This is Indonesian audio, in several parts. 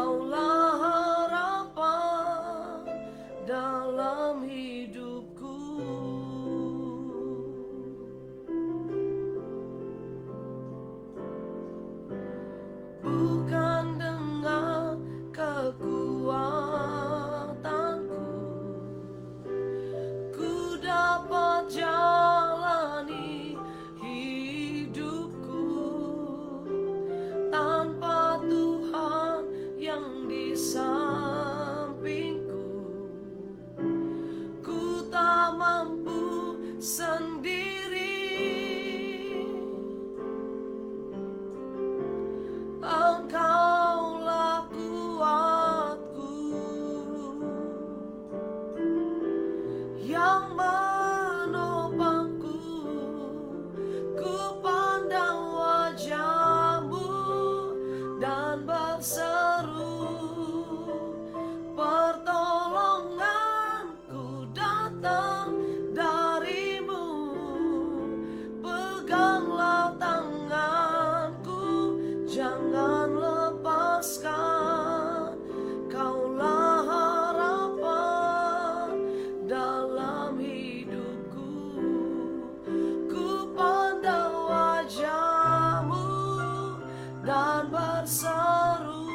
Kaulah harapan dalam hidupku. Bukan dengan kekuatanku ku dapat jalani hidupku tanpa Tuhan yang di sampingku. Ku tak mampu sendiri. Engkaulah kuatku yang menopangku. Ku pandang wajah-Mu dan berseru, pertolonganku datang dari-Mu. Peganglah tanganku, jangan lepaskan. Kaulah harapan dalam hidupku. Ku pandang wajah-Mu dan berseru,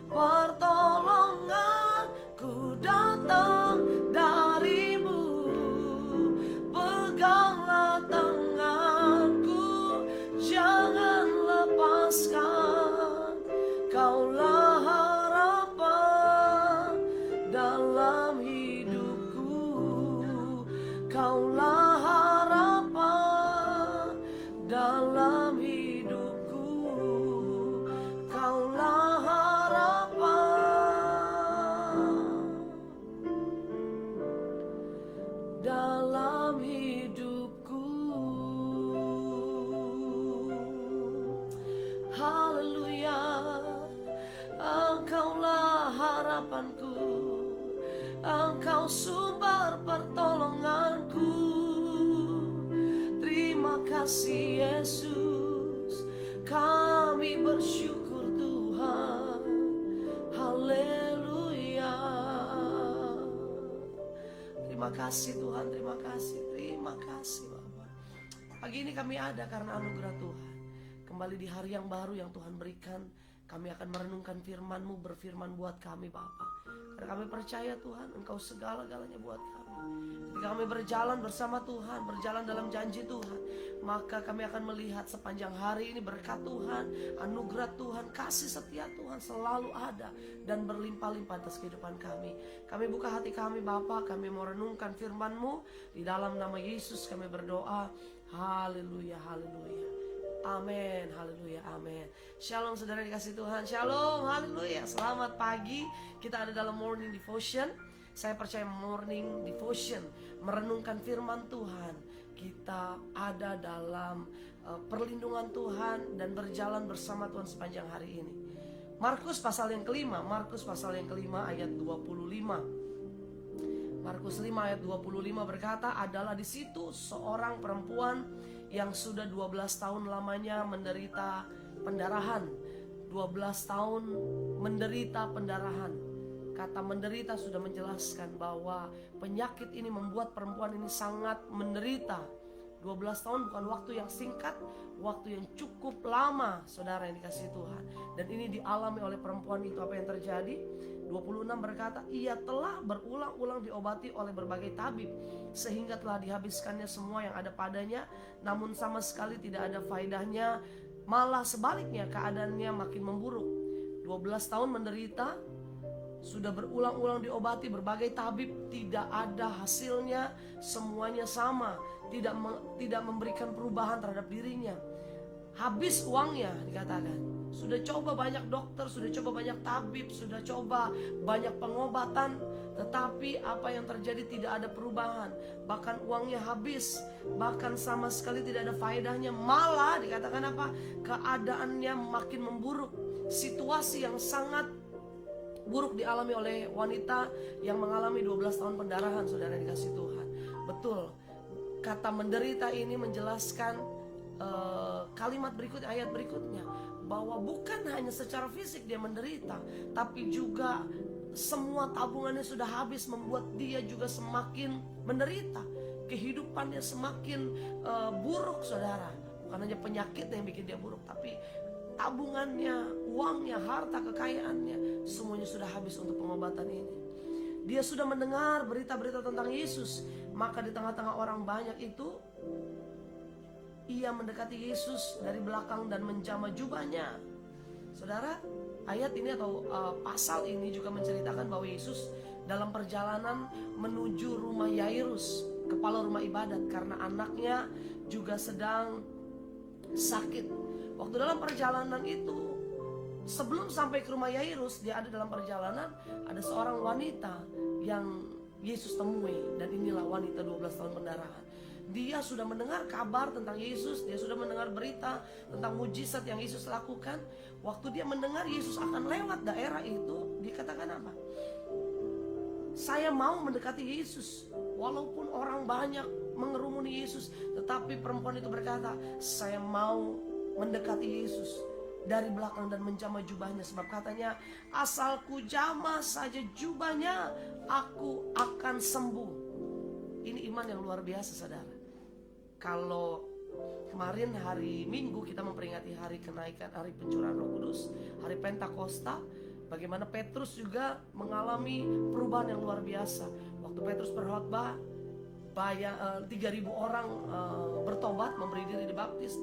pertolonganku datang dari-Mu. Peganglah tanganku, jangan lepaskan. Kaulah harapan dalam hidupku. Kaulah harapan dalam hidupku. Kaulah harapan dalam hidupku. Haleluya, Engkaulah harapanku, Engkau sumber pertolonganku. Terima kasih Yesus, kami bersyukur Tuhan. Haleluya. Terima kasih Tuhan, terima kasih Bapak. Pagi ini kami ada karena anugerah Tuhan. Kembali di hari yang baru yang Tuhan berikan, kami akan merenungkan firman-Mu, berfirman buat kami Bapa. Karena kami percaya Tuhan, Engkau segala-galanya buat kami. Ketika kami berjalan bersama Tuhan, berjalan dalam janji Tuhan, maka kami akan melihat sepanjang hari ini berkat Tuhan, anugerah Tuhan, kasih setia Tuhan selalu ada dan berlimpah-limpah atas kehidupan kami. Kami buka hati kami Bapa, kami mau renungkan firman-Mu. Di dalam nama Yesus kami berdoa. Haleluya, haleluya. Amin, haleluya, amin. Shalom saudara dikasih Tuhan, shalom, haleluya. Selamat pagi, kita ada dalam morning devotion. Saya percaya morning devotion, merenungkan firman Tuhan. Kita ada dalam perlindungan Tuhan dan berjalan bersama Tuhan sepanjang hari ini. Markus pasal yang kelima, ayat 25. Markus 5 ayat 25 berkata, adalah di situ seorang perempuan yang sudah 12 tahun lamanya menderita pendarahan. 12 tahun menderita pendarahan. Kata menderita sudah menjelaskan bahwa penyakit ini membuat perempuan ini sangat menderita. 12 tahun bukan waktu yang singkat, waktu yang cukup lama, saudara yang dikasihi Tuhan. Dan ini dialami oleh perempuan itu. Apa yang terjadi? 26 berkata, ia telah berulang-ulang diobati oleh berbagai tabib, sehingga telah dihabiskannya semua yang ada padanya, namun sama sekali tidak ada faedahnya. Malah sebaliknya keadaannya makin memburuk. 12 tahun menderita, sudah berulang-ulang diobati berbagai tabib, tidak ada hasilnya, semuanya sama, tidak memberikan perubahan terhadap dirinya. Habis uangnya dikatakan. Sudah coba banyak dokter, sudah coba banyak tabib, sudah coba banyak pengobatan, tetapi apa yang terjadi tidak ada perubahan. Bahkan uangnya habis, bahkan sama sekali tidak ada faedahnya. Malah dikatakan apa? Keadaannya makin memburuk. Situasi yang sangat buruk dialami oleh wanita yang mengalami 12 tahun pendarahan, saudara dikasih Tuhan. Betul, kata menderita ini menjelaskan kalimat berikutnya, ayat berikutnya, bahwa bukan hanya secara fisik dia menderita, tapi juga semua tabungannya sudah habis, membuat dia juga semakin menderita. Kehidupannya semakin buruk, saudara. Bukan hanya penyakit yang bikin dia buruk, tapi tabungannya, uangnya, harta kekayaannya, semuanya sudah habis untuk pengobatan ini. Dia sudah mendengar berita-berita tentang Yesus, maka di tengah-tengah orang banyak itu, ia mendekati Yesus dari belakang dan menjamah jubahnya. Saudara, ayat ini atau pasal ini juga menceritakan bahwa Yesus dalam perjalanan menuju rumah Yairus, kepala rumah ibadat, karena anaknya juga sedang sakit. Waktu dalam perjalanan itu, sebelum sampai ke rumah Yairus, dia ada dalam perjalanan, ada seorang wanita yang Yesus temui. Dan inilah wanita 12 tahun pendarahan. Dia sudah mendengar kabar tentang Yesus, dia sudah mendengar berita tentang mujizat yang Yesus lakukan. Waktu dia mendengar Yesus akan lewat daerah itu, dia katakan apa? Saya mau mendekati Yesus. Walaupun orang banyak mengerumuni Yesus, tetapi perempuan itu berkata, saya mau mendekati Yesus dari belakang dan menjamah jubahnya. Sebab katanya, asal ku jamah saja jubahnya, aku akan sembuh. Ini iman yang luar biasa, saudara. Kalau kemarin hari Minggu kita memperingati hari kenaikan, hari pencurahan Roh Kudus, hari Pentakosta, bagaimana Petrus juga mengalami perubahan yang luar biasa. Waktu Petrus berkhotbah, 3.000 orang bertobat, memberi diri dibaptis.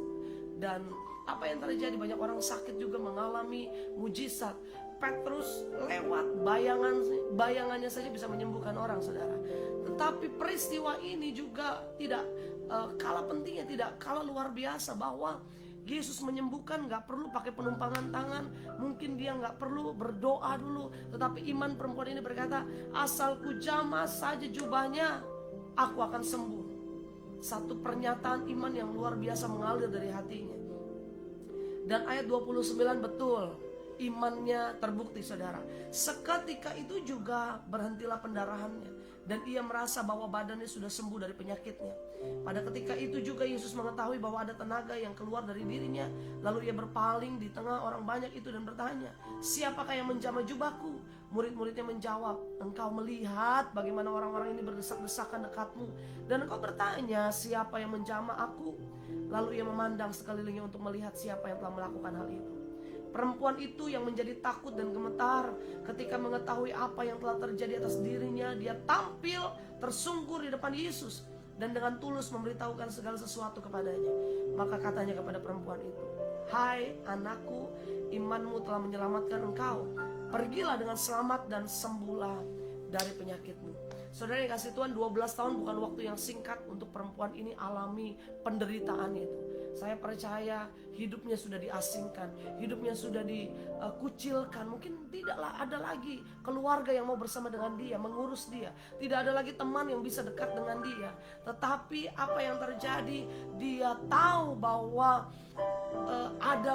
Dan apa yang terjadi? Banyak orang sakit juga mengalami mujizat. Petrus lewat bayangannya saja bisa menyembuhkan orang, saudara. Tetapi peristiwa ini juga tidak kalah pentingnya, tidak kalah luar biasa, bahwa Yesus menyembuhkan gak perlu pakai penumpangan tangan. Mungkin dia gak perlu berdoa dulu, tetapi iman perempuan ini berkata, asal ku jamah saja jubahnya, aku akan sembuh. Satu pernyataan iman yang luar biasa mengalir dari hatinya. Dan ayat 29 betul, imannya terbukti, saudara. Seketika itu juga berhentilah pendarahannya, dan ia merasa bahwa badannya sudah sembuh dari penyakitnya. Pada ketika itu juga Yesus mengetahui bahwa ada tenaga yang keluar dari dirinya. Lalu ia berpaling di tengah orang banyak itu dan bertanya, siapakah yang menjamah jubahku? Murid-muridnya menjawab, engkau melihat bagaimana orang-orang ini berdesak-desakan dekatmu, dan engkau bertanya, siapa yang menjamah aku? Lalu ia memandang sekelilingnya untuk melihat siapa yang telah melakukan hal itu. Perempuan itu yang menjadi takut dan gemetar ketika mengetahui apa yang telah terjadi atas dirinya, dia tampil tersungkur di depan Yesus dan dengan tulus memberitahukan segala sesuatu kepadanya. Maka katanya kepada perempuan itu, hai anakku, imanmu telah menyelamatkan engkau. Pergilah dengan selamat dan sembuhlah dari penyakitmu. Saudara yang kasih Tuhan, 12 tahun bukan waktu yang singkat untuk perempuan ini alami penderitaan itu. Saya percaya hidupnya sudah diasingkan, hidupnya sudah dikucilkan. Mungkin tidaklah ada lagi keluarga yang mau bersama dengan dia, mengurus dia. Tidak ada lagi teman yang bisa dekat dengan dia. Tetapi apa yang terjadi, dia tahu bahwa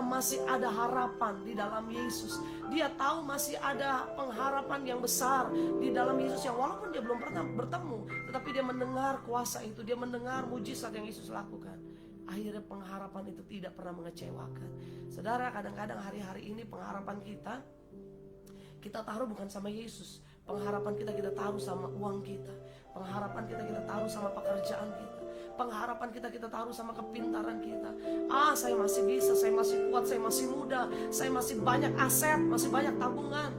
masih ada harapan di dalam Yesus. Dia tahu masih ada pengharapan yang besar di dalam Yesus, yang walaupun dia belum pernah bertemu, tetapi dia mendengar kuasa itu, dia mendengar mujizat yang Yesus lakukan. Akhirnya pengharapan itu tidak pernah mengecewakan. Saudara, kadang-kadang hari-hari ini pengharapan kita taruh bukan sama Yesus. Pengharapan kita taruh sama uang kita. Pengharapan kita taruh sama pekerjaan kita. Pengharapan kita taruh sama kepintaran kita. Saya masih bisa, saya masih kuat, saya masih muda, saya masih banyak aset, masih banyak tabungan.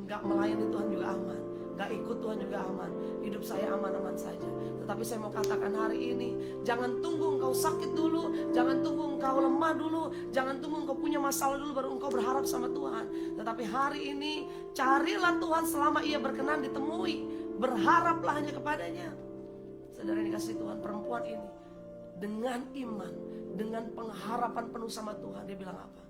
Enggak, melayani Tuhan juga aman, enggak ikut Tuhan juga aman. Hidup saya aman-aman saja. Tetapi saya mau katakan hari ini, jangan tunggu engkau sakit dulu, jangan tunggu engkau lemah dulu, jangan tunggu engkau punya masalah dulu baru engkau berharap sama Tuhan. Tetapi hari ini carilah Tuhan selama ia berkenan ditemui. Berharaplah hanya kepadanya. Saudara yang dikasihi Tuhan, perempuan ini dengan iman, dengan pengharapan penuh sama Tuhan, dia bilang apa?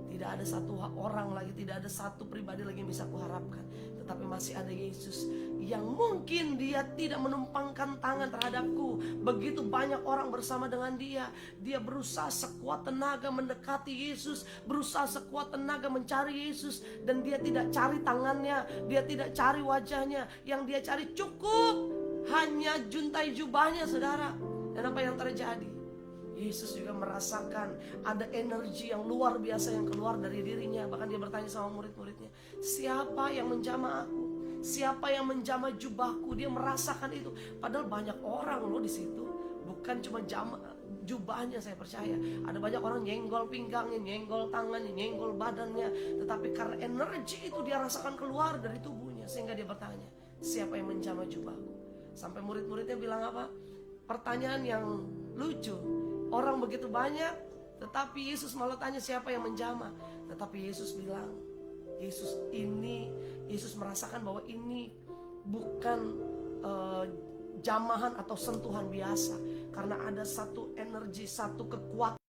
Tidak ada satu orang lagi, tidak ada satu pribadi lagi yang bisa kuharapkan, tetapi masih ada Yesus yang mungkin dia tidak menumpangkan tangan terhadapku. Begitu banyak orang bersama dengan dia. Dia berusaha sekuat tenaga mendekati Yesus, berusaha sekuat tenaga mencari Yesus, dan dia tidak cari tangannya, dia tidak cari wajahnya. Yang dia cari cukup hanya juntai jubahnya, saudara. Dan apa yang terjadi? Yesus juga merasakan ada energi yang luar biasa yang keluar dari dirinya. Bahkan dia bertanya sama murid-muridnya, siapa yang menjamah aku? Siapa yang menjamah jubahku? Dia merasakan itu. Padahal banyak orang loh di situ. Bukan cuma jubahnya, saya percaya. Ada banyak orang nyenggol pinggangnya, nyenggol tangannya, nyenggol badannya. Tetapi karena energi itu dia rasakan keluar dari tubuhnya. Sehingga dia bertanya, siapa yang menjamah jubahku? Sampai murid-muridnya bilang apa? Pertanyaan yang lucu. Orang begitu banyak, tetapi Yesus malah tanya siapa yang menjamah. Tetapi Yesus bilang, Yesus merasakan bahwa ini bukan jamahan atau sentuhan biasa. Karena ada satu energi, satu kekuatan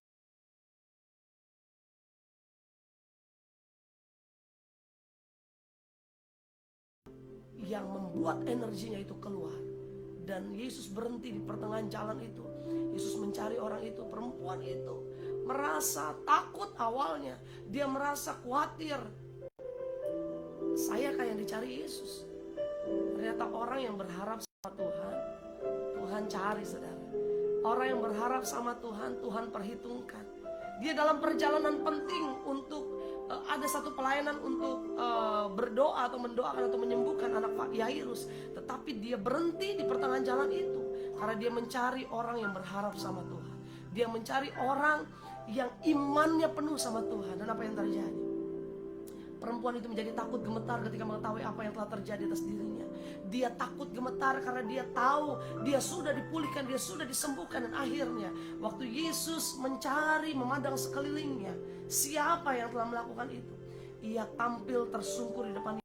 yang membuat energinya itu keluar. Dan Yesus berhenti di pertengahan jalan itu. Yesus mencari orang itu. Perempuan itu merasa takut awalnya. Dia merasa khawatir. Saya kayak dicari Yesus. Ternyata orang yang berharap sama Tuhan, Tuhan cari, saudara. Orang yang berharap sama Tuhan, Tuhan perhitungkan. Dia dalam perjalanan penting untuk ada satu pelayanan untuk berdoa atau mendoakan atau menyembuhkan anak Yairus. Tetapi dia berhenti di pertengahan jalan itu. Karena dia mencari orang yang berharap sama Tuhan. Dia mencari orang yang imannya penuh sama Tuhan. Dan apa yang terjadi? Perempuan itu menjadi takut gemetar ketika mengetahui apa yang telah terjadi atas dirinya. Dia takut gemetar karena dia tahu dia sudah dipulihkan, dia sudah disembuhkan. Dan akhirnya waktu Yesus mencari, memandang sekelilingnya, siapa yang telah melakukan itu? Ia tampil tersungkur di depan.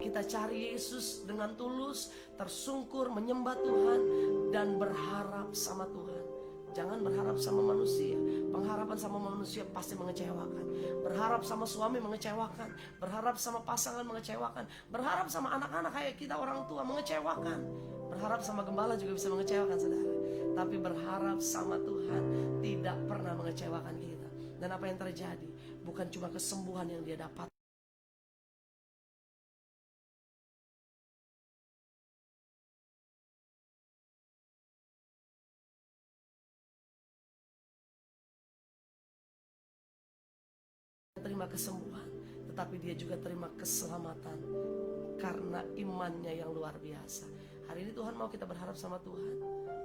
Kita cari Yesus dengan tulus, tersungkur, menyembah Tuhan, dan berharap sama Tuhan. Jangan berharap sama manusia. Pengharapan sama manusia pasti mengecewakan. Berharap sama suami mengecewakan. Berharap sama pasangan mengecewakan. Berharap sama anak-anak kayak kita orang tua mengecewakan. Berharap sama gembala juga bisa mengecewakan, saudara. Tapi berharap sama Tuhan tidak pernah mengecewakan kita. Dan apa yang terjadi? Bukan cuma kesembuhan yang dia dapat. Terima kesembuhan, tetapi dia juga terima keselamatan karena imannya yang luar biasa. Hari ini Tuhan mau kita berharap sama Tuhan,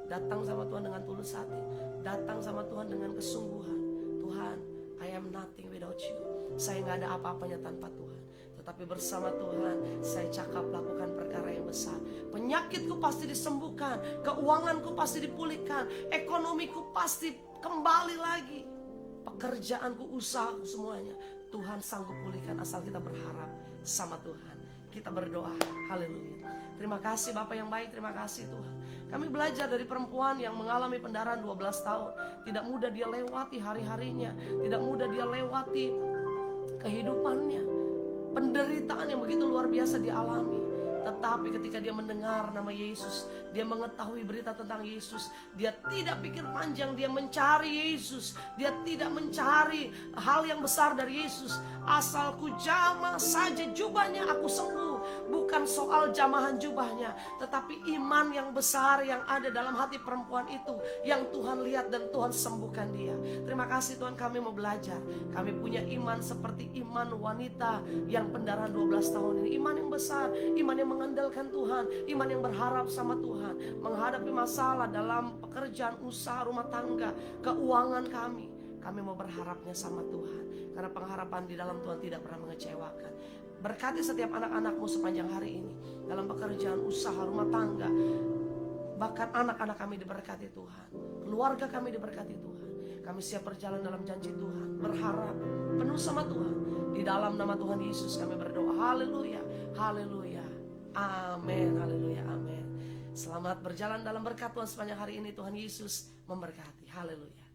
datang sama Tuhan dengan tulus hati, datang sama Tuhan dengan kesungguhan. Tuhan, I am nothing without you. Saya gak ada apa-apanya tanpa Tuhan, tetapi bersama Tuhan saya cakap lakukan perkara yang besar. Penyakitku pasti disembuhkan, keuanganku pasti dipulihkan, ekonomiku pasti kembali lagi. Pekerjaanku, usahaku, semuanya Tuhan sanggup pulihkan asal kita berharap sama Tuhan. Kita berdoa, haleluya. Terima kasih Bapa yang baik, terima kasih Tuhan. Kami belajar dari perempuan yang mengalami pendarahan 12 tahun. Tidak mudah dia lewati hari-harinya, tidak mudah dia lewati kehidupannya. Penderitaan yang begitu luar biasa dialami. Tetapi ketika dia mendengar nama Yesus, dia mengetahui berita tentang Yesus, dia tidak pikir panjang, dia mencari Yesus. Dia tidak mencari hal yang besar dari Yesus. Asalku jamah saja jubahnya, aku sembuh. Bukan soal jamahan jubahnya, tetapi iman yang besar yang ada dalam hati perempuan itu, yang Tuhan lihat dan Tuhan sembuhkan dia. Terima kasih Tuhan, kami mau belajar. Kami punya iman seperti iman wanita yang pendarahan 12 tahun ini. Iman yang besar, iman yang mengandalkan Tuhan, iman yang berharap sama Tuhan, menghadapi masalah dalam pekerjaan, usaha, rumah tangga, keuangan kami. Kami mau berharapnya sama Tuhan, karena pengharapan di dalam Tuhan tidak pernah mengecewakan. Berkati setiap anak-anakmu sepanjang hari ini, dalam pekerjaan, usaha, rumah tangga. Bahkan anak-anak kami diberkati Tuhan, keluarga kami diberkati Tuhan. Kami siap berjalan dalam janji Tuhan, berharap penuh sama Tuhan. Di dalam nama Tuhan Yesus kami berdoa, haleluya, haleluya, amin, haleluya, amin. Selamat berjalan dalam berkat Tuhan sepanjang hari ini. Tuhan Yesus memberkati, haleluya.